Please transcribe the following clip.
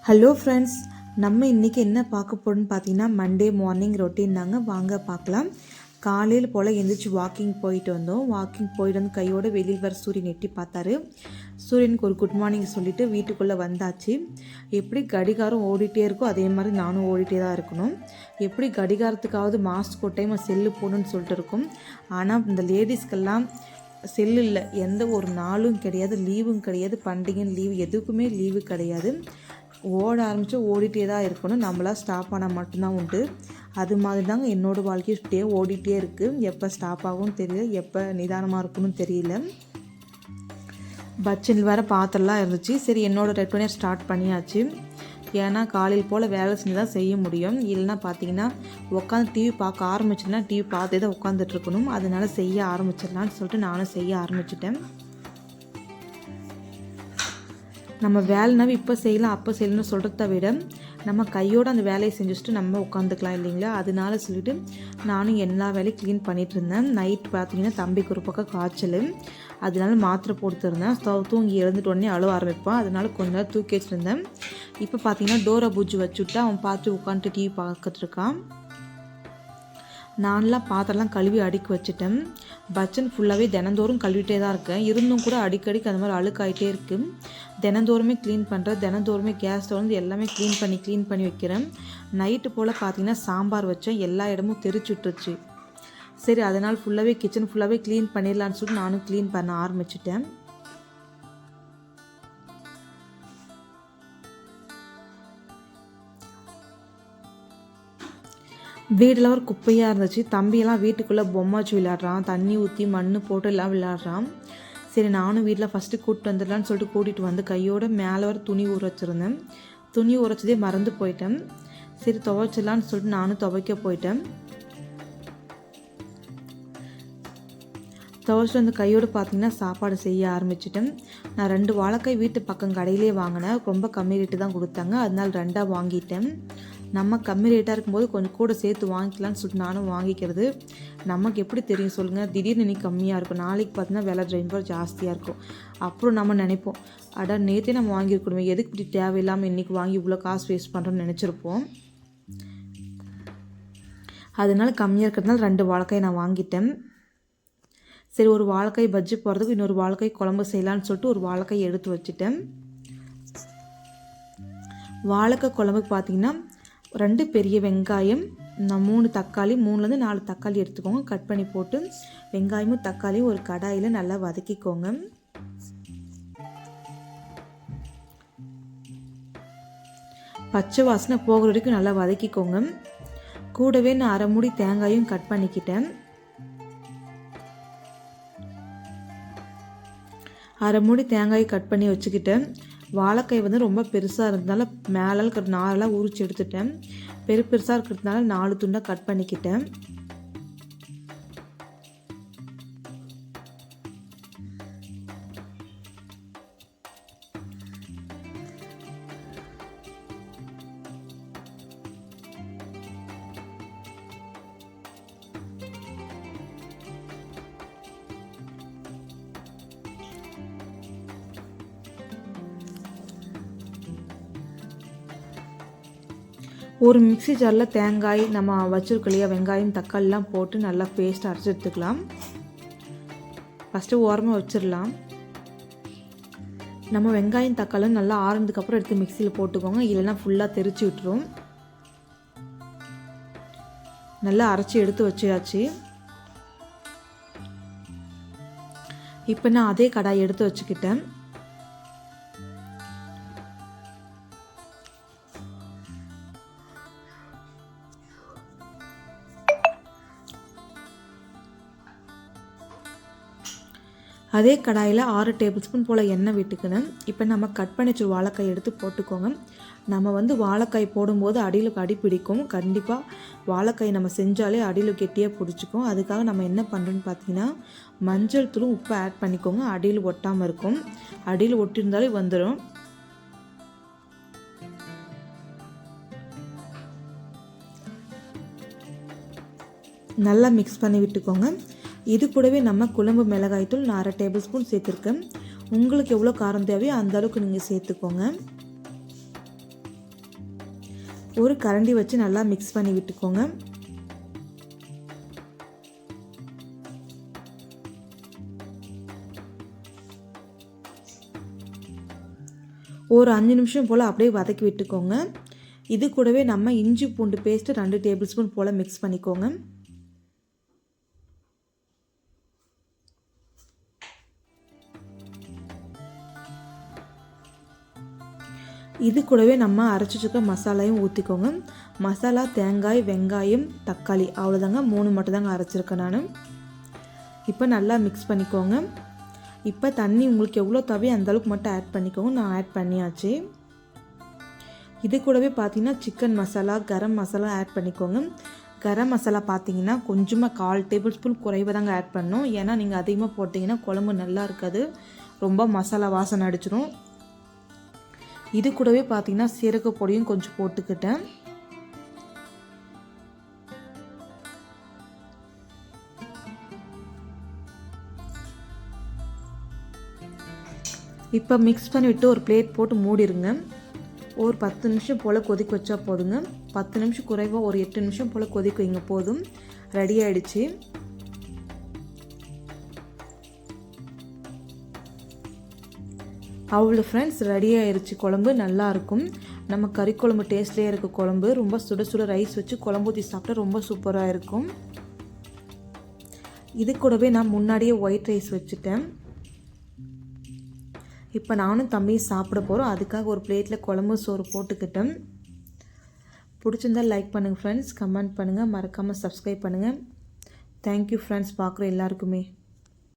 Hello friends, நம்ம இன்றைக்கி என்ன பார்க்க போகிறோன்னு பார்த்தீங்கன்னா மண்டே மார்னிங் ரொட்டீன் தாங்க. வாங்க பார்க்கலாம். காலையில் போல் எழுந்திரிச்சு வாக்கிங் போயிட்டு வந்தோம். வாக்கிங் போயிட்டு வந்து கையோடு வெளியில் வர சூரியன் எட்டி பார்த்தாரு. சூரியனுக்கு ஒரு குட் மார்னிங் சொல்லிவிட்டு வீட்டுக்குள்ளே வந்தாச்சு. எப்படி கடிகாரம் ஓடிட்டே இருக்கோ அதே மாதிரி நானும் ஓடிட்டே தான் இருக்கணும். எப்படி கடிகாரத்துக்காவது மாஸ்க் ஒரு டைம் செல்லு போடணுன்னு சொல்லிட்டு இருக்கும். ஆனால் இந்த லேடிஸ்க்கெல்லாம் செல்லு இல்லை, எந்த ஒரு நாளும் கிடையாது, லீவும் கிடையாது, பண்டிகை லீவு எதுக்குமே லீவு கிடையாது. ஓட ஆரம்பித்து ஓடிட்டே தான் இருக்கணும். நம்மளாம் ஸ்டாப் ஆனால் மட்டும்தான் உண்டு. அது மாதிரி தாங்க என்னோடய வாழ்க்கையே ஓடிட்டே இருக்குது. எப்போ ஸ்டாப் ஆகும்னு தெரியல, எப்போ நிதானமாக இருக்கணும்னு தெரியல. பட்ஜெட்டில் வேறு பாத்திரம்லாம் இருந்துச்சு. சரி, என்னோடய ரெட் ஒன் ஸ்டார்ட் பண்ணியாச்சு. ஏன்னா காலையில் போல் வேலை செஞ்சு தான் செய்ய முடியும். இல்லைன்னா பார்த்தீங்கன்னா உட்காந்து டிவி பார்க்க ஆரம்பிச்சிட்டுனா டிவி பார்த்தே தான் உட்காந்துட்ருக்கணும். அதனால செய்ய ஆரம்பிச்சிடலான்னு சொல்லிட்டு நானும் செய்ய ஆரம்பிச்சிட்டேன். நம்ம வேலைனாவே இப்போ செய்யலாம் அப்போ செய்யணும்னு சொல்கிறத விட நம்ம கையோடு அந்த வேலையை செஞ்சுட்டு நம்ம உட்காந்துக்கலாம் இல்லைங்களா. அதனால சொல்லிவிட்டு நானும் எல்லா வேலையும் க்ளீன் பண்ணிகிட்டு இருந்தேன். நைட் பார்த்தீங்கன்னா தம்பிக்கு ஒரு பக்கம் காய்ச்சல், அதனால மாத்திரை போட்டுருந்தேன். தூங்கி எழுந்துட்டு உடனே அழுவ ஆரம்பிப்பான். அதனால கொஞ்ச நேரம் தூக்கி வச்சுருந்தேன். இப்போ பார்த்தீங்கன்னா டோரை பூஜ்ஜி வச்சுவிட்டு அவன் பார்த்து உட்காந்துட்டு டிவி பார்த்துட்ருக்கான். நான்லாம் பாத்திரம்லாம் கழுவி அடுக்கி வச்சுட்டேன். பட்ஜெட் ஃபுல்லாகவே தினந்தோறும் கழுவிட்டே தான் இருக்கேன். இருந்தும் கூட அடிக்கடிக்கு அந்த மாதிரி அழுக்காயிட்டே இருக்குது. தினந்தோறுமே க்ளீன் பண்ணுறேன். தினந்தோறுமே கேஸ் ஸ்டவ் வந்து எல்லாமே க்ளீன் பண்ணி வைக்கிறேன். நைட்டு போல் பார்த்தீங்கன்னா சாம்பார் வச்சேன். எல்லா இடமும் தெரிச்சு விட்டுருச்சு. சரி, அதனால் ஃபுல்லாகவே கிச்சன் ஃபுல்லாகவே க்ளீன் பண்ணிடலான்னு சொல்லிட்டு நானும் க்ளீன் பண்ண ஆரம்பிச்சிட்டேன். வீடெல்லாம் ஒரு குப்பையாக இருந்துச்சு. தம்பியெல்லாம் வீட்டுக்குள்ளே பொம்மை வச்சு விளையாடுறான். தண்ணி ஊற்றி மண் போட்டு எல்லாம் விளையாடுறான். சரி, நானும் வீட்டில் ஃபஸ்ட்டு கூப்பிட்டு வந்துடலான்னு சொல்லிட்டு கூட்டிகிட்டு வந்து கையோடு மேலே வர துணி ஊற வச்சுருந்தேன். துணி உரைச்சதே மறந்து போயிட்டேன். சரி, துவைச்சிடலான்னு சொல்லிட்டு நானும் துவைக்க போயிட்டேன். துவைச்சிட்டு வந்து கையோடு பார்த்தீங்கன்னா சாப்பாடு செய்ய ஆரம்பிச்சிட்டேன். நான் 2 வாழைக்காய் வீட்டு பக்கம் கடையிலே வாங்கினேன். ரொம்ப கம்மி ரேட்டு தான் கொடுத்தாங்க. அதனால் 2 வாங்கிட்டேன். நம்ம கம்மி ரேட்டாக இருக்கும்போது கொஞ்சம் கூட சேர்த்து வாங்கிக்கலான்னு சொல்லிட்டு நானும் வாங்கிக்கிறது. நமக்கு எப்படி தெரியும் சொல்லுங்கள், திடீர்னு இன்னைக்கு கம்மியாக இருக்கும், நாளைக்கு பார்த்தீங்கன்னா விலை ரொம்ப ஜாஸ்தியாக இருக்கும். அப்புறம் நம்ம நினைப்போம், அட நேற்றே நம்ம வாங்கியிருக்கணுமே, எதுக்கு இப்படி தேவையில்லாமல் இன்றைக்கி வாங்கி இவ்வளோ காசு வேஸ்ட் பண்ணுறோன்னு நினச்சிருப்போம். அதனால கம்மியாக இருக்கிறதுனால 2 வாழைக்காய் நான் வாங்கிட்டேன். சரி, ஒரு வாழைக்காய் பஜ்ஜி போடுறதுக்கு இன்னொரு வாழைக்காய் குழம்பு செய்யலான்னு சொல்லிட்டு ஒரு வாழைக்காய் எடுத்து வச்சுட்டேன். வாழைக்காய் குழம்புக்கு பார்த்தீங்கன்னா 2 பெரிய வெங்காயம், 3 தக்காளி, 3லேருந்து 4 தக்காளி எடுத்துக்கோங்க. கட் பண்ணி போட்டு வெங்காயமும் தக்காளியும் ஒரு கடாயில் நல்லா வதக்கிக்கோங்க. பச்சை வாசனை போகிற வரைக்கும் நல்லா வதக்கிக்கோங்க. கூடவே நான் 1/2 மூடி தேங்காயும் கட் பண்ணிக்கிட்டேன். 1/2 மூடி தேங்காய் கட் பண்ணி வச்சுக்கிட்டேன். வாழைக்காய் வந்து ரொம்ப பெருசாக இருந்ததுனால மேலே இருக்கிற நாரெல்லாம் உரிச்சு எடுத்துட்டேன். பெருசாக இருக்கிறதுனால 4 துண்டாக கட் பண்ணிக்கிட்டேன். ஒரு மிக்ஸி ஜாரில் தேங்காய் நம்ம வச்சுருக்க இல்லையா, வெங்காயம் தக்காளிலாம் போட்டு நல்லா பேஸ்ட் அரைச்சி எடுத்துக்கலாம். ஃபஸ்ட்டு ஓரமாக வச்சிடலாம். நம்ம வெங்காயம் தக்காளி நல்லா ஆறுனதுக்கப்புறம் எடுத்து மிக்சியில் போட்டுக்கோங்க, இல்லைன்னா ஃபுல்லாக தெரிச்சு விட்டுரும். நல்லா அரைச்சி எடுத்து வச்சாச்சு. இப்போ நான் அதே கடாய் எடுத்து வச்சுக்கிட்டேன். அதே கடாயில் 6 டேபிள் ஸ்பூன் போல் எண்ணெய் விட்டுக்கணும். இப்போ நம்ம கட் பண்ணி வச்சு வாழைக்காய் எடுத்து போட்டுக்கோங்க. நம்ம வந்து வாழைக்காய் போடும்போது அடியில் அடி பிடிக்கும். கண்டிப்பாக வாழைக்காய் நம்ம செஞ்சாலே அடியில் கெட்டியாக பிடிச்சிக்கும். அதுக்காக நம்ம என்ன பண்ணுறோன்னு பார்த்தீங்கன்னா மஞ்சள் தூளும் உப்பு ஆட் பண்ணிக்கோங்க. அடியில் ஒட்டாமல் இருக்கும். அடியில் ஒட்டியிருந்தாலே வந்துடும். நல்லா மிக்ஸ் பண்ணி விட்டுக்கோங்க. இது கூடவே நம்ம குழம்பு மிளகாய் தூள் 1/2 டேபிள் ஸ்பூன் சேர்த்துருக்கேன். உங்களுக்கு எவ்வளோ காரம் தேவையோ அந்த அளவுக்கு நீங்கள் சேர்த்துக்கோங்க. ஒரு கரண்டி வச்சு நல்லா மிக்ஸ் பண்ணி விட்டுக்கோங்க. ஒரு 5 நிமிஷம் போல் அப்படியே வதக்கி விட்டுக்கோங்க. இது கூடவே நம்ம இஞ்சி பூண்டு பேஸ்ட்டு 2 டேபிள் ஸ்பூன் போல் மிக்ஸ் பண்ணிக்கோங்க. இது கூடவே நம்ம அரைச்சி வச்சுக்க மசாலாயும் ஊற்றிக்கோங்க. மசாலா தேங்காய், வெங்காயம், தக்காளி அவ்வளோதாங்க, 3 மட்டும் தாங்க அரைச்சிருக்கேன் நான். இப்போ நல்லா மிக்ஸ் பண்ணிக்கோங்க. இப்போ தண்ணி உங்களுக்கு எவ்வளோ தேவையோ அந்தளவுக்கு மட்டும் ஆட் பண்ணிக்கோங்க. நான் ஆட் பண்ணியாச்சு. இது கூடவே பார்த்தீங்கன்னா சிக்கன் மசாலா, கரம் மசாலா ஆட் பண்ணிக்கோங்க. கரம் மசாலா பார்த்தீங்கன்னா கொஞ்சமாக 1/4 டேபிள் ஸ்பூன் குறைவாக தாங்க ஆட் பண்ணணும். ஏன்னா நீங்கள் அதிகமாக போட்டிங்கன்னா குழம்பு நல்லா இருக்காது, ரொம்ப மசாலா வாசனை அடிச்சிடும். இது கூடவே பார்த்தீங்கன்னா சீரக பொடியும் கொஞ்சம் போட்டுக்கிட்டேன். இப்போ மிக்ஸ் பண்ணிவிட்டு ஒரு பிளேட் போட்டு மூடிடுங்க. ஒரு 10 நிமிஷம் போல் கொதிக்க வச்சா போதுங்க. 10 நிமிஷம் குறைவாக ஒரு 8 நிமிஷம் போல் கொதிக்க வைங்க போதும். ரெடி ஆகிடுச்சு. அவ்வளோ ஃப்ரெண்ட்ஸ், ரெடி ஆயிடுச்சு. குழம்பு நல்லாயிருக்கும். நம்ம கறி குழம்பு டேஸ்ட்லேயே இருக்குது குழம்பு. ரொம்ப சுட சுட ரைஸ் வச்சு குழம்பு ஊற்றி சாப்பிட்டா ரொம்ப சூப்பராக இருக்கும். இது கூடவே நான் முன்னாடியே ஒயிட் ரைஸ் வச்சுட்டேன். இப்போ நானும் தம்பியும் சாப்பிட போகிறோம். அதுக்காக ஒரு பிளேட்டில் குழம்பு சோறு போட்டுக்கிட்டேன். பிடிச்சிருந்தால் லைக் பண்ணுங்கள் ஃப்ரெண்ட்ஸ், கமெண்ட் பண்ணுங்கள், மறக்காமல் சப்ஸ்கிரைப் பண்ணுங்கள். தேங்க்யூ ஃப்ரெண்ட்ஸ், பார்க்குற எல்லாருக்குமே.